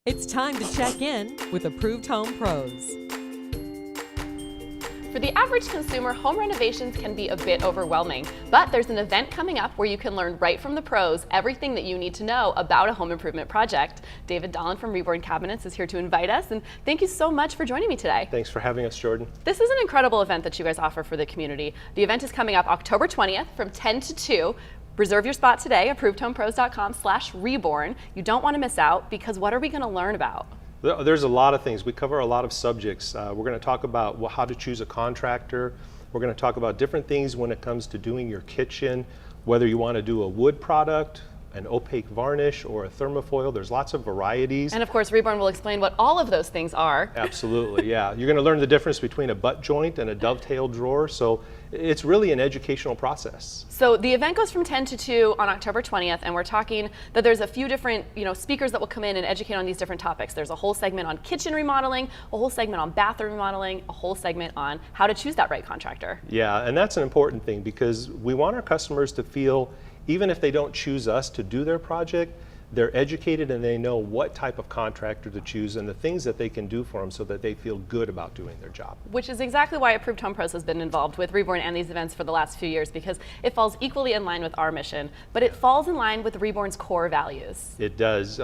It's time to check in with Approved Home Pros. For the average consumer, home renovations can be a bit overwhelming, but there's an event coming up where you can learn right from the pros everything that you need to know about a home improvement project. David Dolan from Reborn Cabinets is here to invite us, and thank you so much for joining me today. Thanks for having us, Jordan. This is an incredible event that you guys offer for the community. The event is coming up October 20th from 10 to 2. Reserve your spot today, approvedhomepros.com/reborn. You don't want to miss out, because what are we going to learn about? There's a lot of things. We cover a lot of subjects. We're going to talk about how to choose a contractor. We're going to talk about different things when it comes to doing your kitchen, whether you want to do a wood product, an opaque varnish, or a thermofoil. There's lots of varieties. And of course, Reborn will explain what all of those things are. Absolutely, yeah. You're going to learn the difference between a butt joint and a dovetail drawer. So it's really an educational process. So the event goes from 10 to 2 on October 20th, and we're talking that there's a few different speakers that will come in and educate on these different topics. There's a whole segment on kitchen remodeling, a whole segment on bathroom remodeling, a whole segment on how to choose that right contractor. Yeah, and that's an important thing, because we want our customers to feel, even if they don't choose us to do their project, they're educated and they know what type of contractor to choose and the things that they can do for them so that they feel good about doing their job. Which is exactly why Approved Home Pros has been involved with Reborn and these events for the last few years, because it falls equally in line with our mission, but it falls in line with Reborn's core values. It does.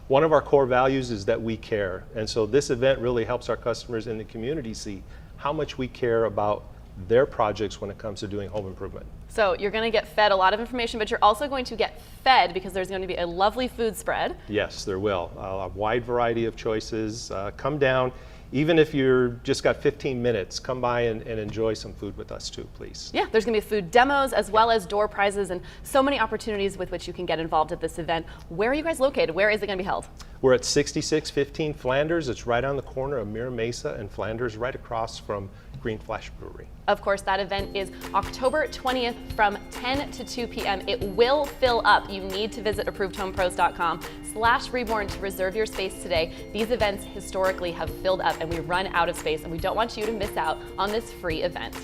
One of our core values is that we care. And so this event really helps our customers in the community see how much we care about their projects when it comes to doing home improvement. So you're going to get fed a lot of information, but you're also going to get fed because there's going to be a lovely food spread. Yes, there will. A wide variety of choices. Come down. Even if you're just got 15 minutes, come by and enjoy some food with us too, please. Yeah, there's going to be food demos as well as door prizes and so many opportunities with which you can get involved at this event. Where are you guys located? Where is it going to be held? We're at 6615 Flanders. It's right on the corner of Mira Mesa and Flanders, right across from Green Flash Brewery. Of course, that event is October 20th from 10 to 2 p.m. It will fill up. You need to visit approvedhomepros.com/reborn to reserve your space today. These events historically have filled up and we run out of space, and we don't want you to miss out on this free event.